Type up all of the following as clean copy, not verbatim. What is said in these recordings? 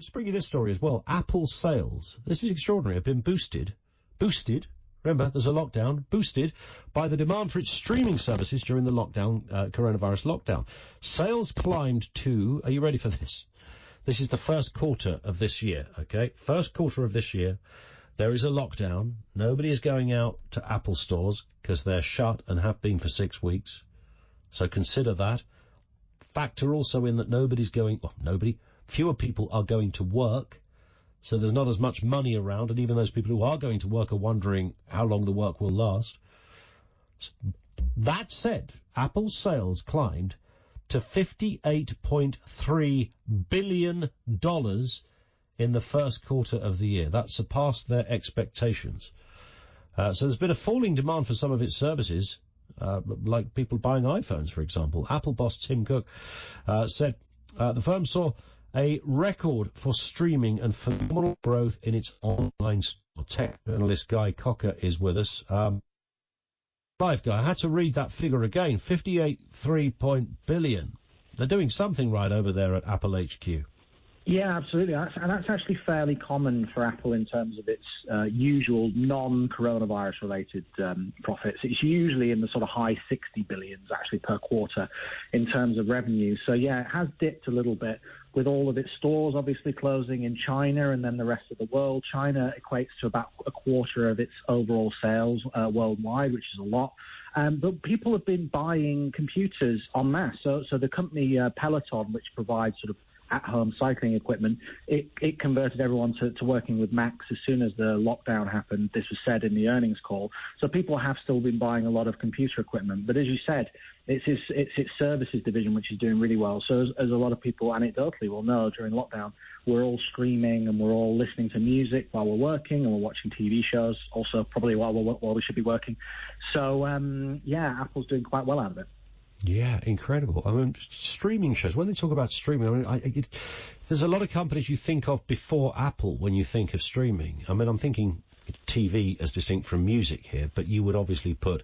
let's bring you this story as well. Apple sales, this is extraordinary, have been boosted, remember, there's a lockdown, boosted by the demand for its streaming services during the coronavirus lockdown. Sales climbed to, are you ready for this? This is the first quarter of this year, okay? First quarter of this year, there is a lockdown. Nobody is going out to Apple stores because they're shut and have been for 6 weeks. So consider that. Factor also in that fewer people are going to work. So there's not as much money around, and even those people who are going to work are wondering how long the work will last. That said, Apple's sales climbed to $58.3 billion in the first quarter of the year. That surpassed their expectations. So there's been a falling demand for some of its services, like people buying iPhones, for example. Apple boss Tim Cook said the firm saw a record for streaming and phenomenal growth in its online store. Tech journalist Guy Cocker is with us. Live Guy, I had to read that figure again, 58.3 billion. They're doing something right over there at Apple HQ. Yeah, absolutely. And that's actually fairly common for Apple in terms of its usual non-coronavirus related profits. It's usually in the sort of high 60 billions actually per quarter in terms of revenue. So, yeah, it has dipped a little bit with all of its stores obviously closing in China and then the rest of the world. China equates to about a quarter of its overall sales worldwide, which is a lot. But people have been buying computers en masse. So the company Peloton, which provides sort of at-home cycling equipment, it converted everyone to working with Macs as soon as the lockdown happened. This was said in the earnings call. So people have still been buying a lot of computer equipment. But as you said, it's its services division which is doing really well. So as a lot of people anecdotally will know, during lockdown, we're all streaming and we're all listening to music while we're working, and we're watching TV shows also probably while we should be working. So, Apple's doing quite well out of it. Yeah, incredible. I mean, streaming shows, when they talk about streaming, there's a lot of companies you think of before Apple when you think of streaming. I mean, I'm thinking TV as distinct from music here, but you would obviously put,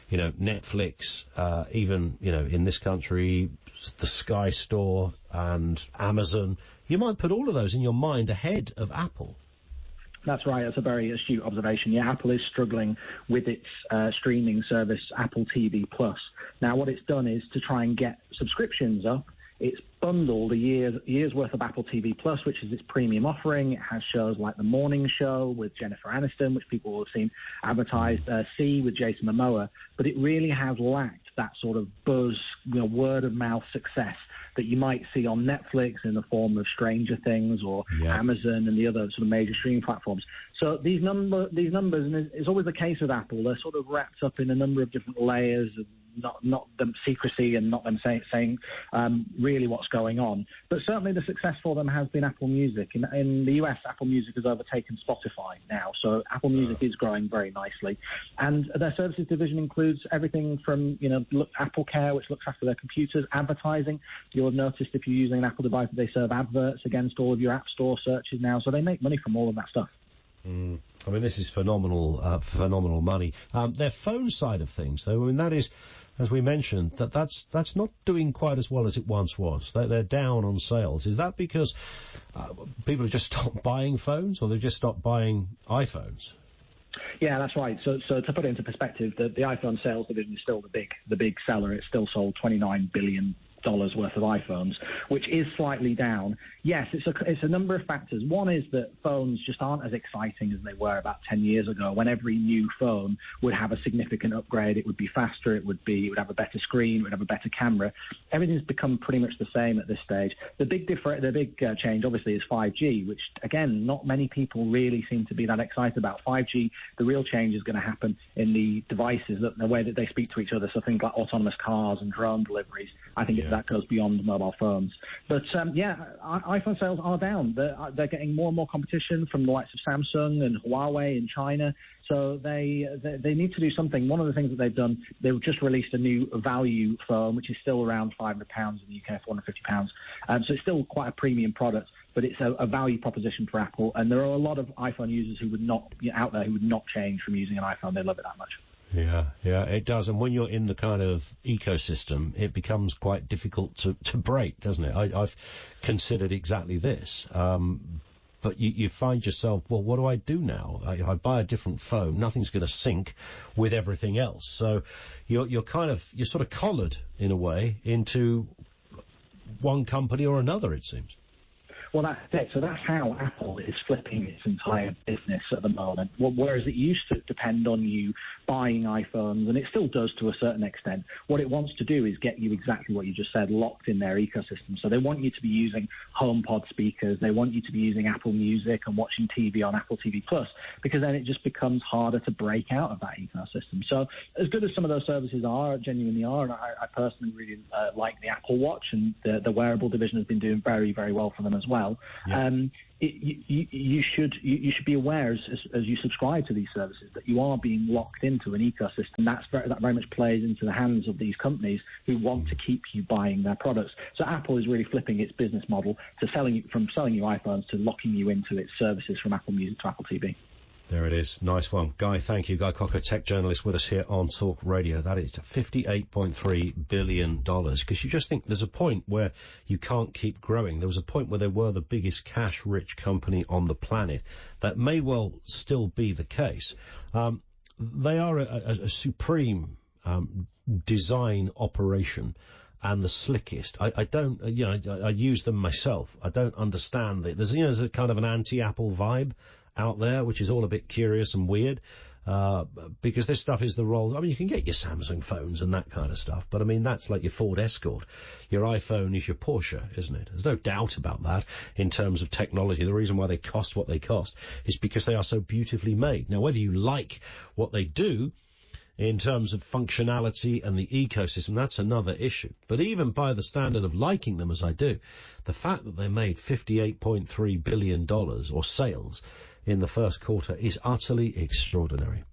Netflix, even, in this country, the Sky Store and Amazon. You might put all of those in your mind ahead of Apple. That's right. That's a very astute observation. Yeah, Apple is struggling with its streaming service, Apple TV Plus. Now, what it's done is to try and get subscriptions up. It's bundled a year's worth of Apple TV Plus, which is its premium offering. It has shows like The Morning Show with Jennifer Aniston, which people will have seen advertised, See with Jason Momoa. But it really has lacked that sort of buzz, word-of-mouth success that you might see on Netflix in the form of Stranger Things or Amazon and the other sort of major streaming platforms. So these numbers, and it's always the case with Apple, they're sort of wrapped up in a number of different layers of not them secrecy and not them saying really what's going on. But certainly the success for them has been Apple Music. In the US, Apple Music has overtaken Spotify now, so Apple Music is growing very nicely. And their services division includes everything from, Apple Care, which looks after their computers, advertising. You'll have noticed if you're using an Apple device that they serve adverts against all of your App Store searches now, so they make money from all of that stuff. I mean, this is phenomenal money. Their phone side of things, though, I mean, that is, as we mentioned, that's not doing quite as well as it once was. They're down on sales. Is that because people have just stopped buying phones, or they've just stopped buying iPhones? Yeah, that's right. So to put it into perspective, the iPhone sales division is still the big seller. It still sold $29 billion worth of iPhones, which is slightly down. Yes, it's a number of factors. One is that phones just aren't as exciting as they were about 10 years ago, when every new phone would have a significant upgrade. It would be faster, it would have a better screen, it would have a better camera. Everything's become pretty much the same at this stage. The big change, obviously, is 5G, which, again, not many people really seem to be that excited about. 5G, the real change is going to happen in the devices, the way that they speak to each other, so things like autonomous cars and drone deliveries. I think that goes beyond mobile phones. But, iPhone sales are down. They're getting more and more competition from the likes of Samsung and Huawei in China. So they need to do something. One of the things that they've done, they've just released a new value phone, which is still around £500 in the UK, £450. So it's still quite a premium product, but it's a value proposition for Apple. And there are a lot of iPhone users who would not change from using an iPhone. They love it that much. Yeah, it does. And when you're in the kind of ecosystem, it becomes quite difficult to break, doesn't it? I've considered exactly this. But you find yourself, well, what do I do now? I buy a different phone, nothing's going to sync with everything else. So you're sort of collared in a way into one company or another, it seems. Well, that's it. So that's how Apple is flipping its entire business at the moment. Whereas it used to depend on you buying iPhones, and it still does to a certain extent, what it wants to do is get you exactly what you just said, locked in their ecosystem. So they want you to be using HomePod speakers. They want you to be using Apple Music and watching TV on Apple TV Plus, because then it just becomes harder to break out of that ecosystem. So as good as some of those services genuinely are, and I personally really like the Apple Watch, and the wearable division has been doing very, very well for them as well. Yeah. You should be aware as you subscribe to these services that you are being locked into an ecosystem. That very much plays into the hands of these companies who want to keep you buying their products. So Apple is really flipping its business model to selling you iPhones to locking you into its services from Apple Music to Apple TV. There it is. Nice one. Guy, thank you. Guy Cocker, tech journalist with us here on Talk Radio. That is $58.3 billion. Because you just think there's a point where you can't keep growing. There was a point where they were the biggest cash-rich company on the planet. That may well still be the case. They are a supreme design operation and the slickest. I don't, I use them myself. I don't understand it. There's a kind of an anti-Apple vibe out there, which is all a bit curious and weird, because this stuff is the role. I mean, you can get your Samsung phones and that kind of stuff, but I mean, that's like your Ford Escort. Your iPhone is your Porsche, isn't it? There's no doubt about that in terms of technology. The reason why they cost what they cost is because they are so beautifully made. Now, whether you like what they do in terms of functionality and the ecosystem, that's another issue. But even by the standard of liking them as I do, the fact that they made $58.3 billion or sales in the first quarter is utterly extraordinary.